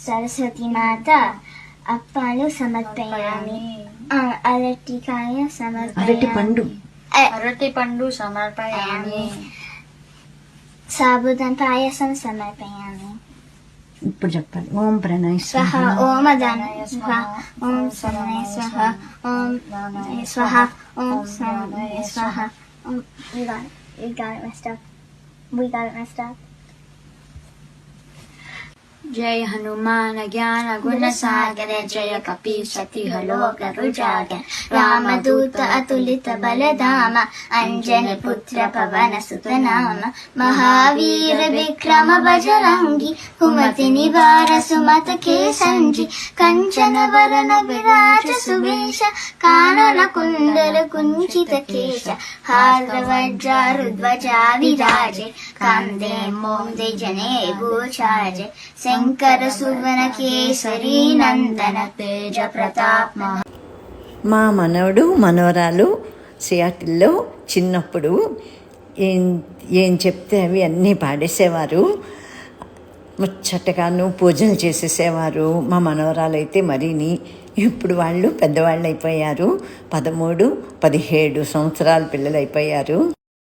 సరస్వతి మాత అప్పాలు సమర్పయామి. అరటికాయ సమర్పయామి. అరటి పండు సమర్పయామి. సాబుదాన పాయసం సమర్పయామి. ఇప్పుడు చెప్పాలి. ఓం ప్రణయ స్వహ, ఓం అదానాయ స్వహ, ఓం సమయ స్వహ, ఓం నానాయ స్వహ, ఓం సమయ స్వహ. We got it messed up. जय हनुमान ज्ञान गुण सागर जय कपीश तिह लोक उजागर रामदूत अतुलित बलधाम अंजनी पुत्र पवन सुत नाम महावीर विक्रम बजरंगी कुमति निवार सुमत के संजी कंचन वरन विराज सुवेश कानन कुंडल कुंचित केश हार्दवज्रारुध्वजा विराजे कांदे मोदे जने भूषाजे శంకర సువన కేసరి నందన తేజ ప్రతాప్. మా మనవడు మనవరాలు సియాటిల్లో చిన్నప్పుడు ఏం చెప్తే అవి అన్నీ పాడేసేవారు. ముచ్చటగాను పూజలు చేసేసేవారు. మా మనవరాలు అయితే మరీని. ఇప్పుడు వాళ్ళు పెద్దవాళ్ళు అయిపోయారు. 13, 17 సంవత్సరాల పిల్లలు అయిపోయారు.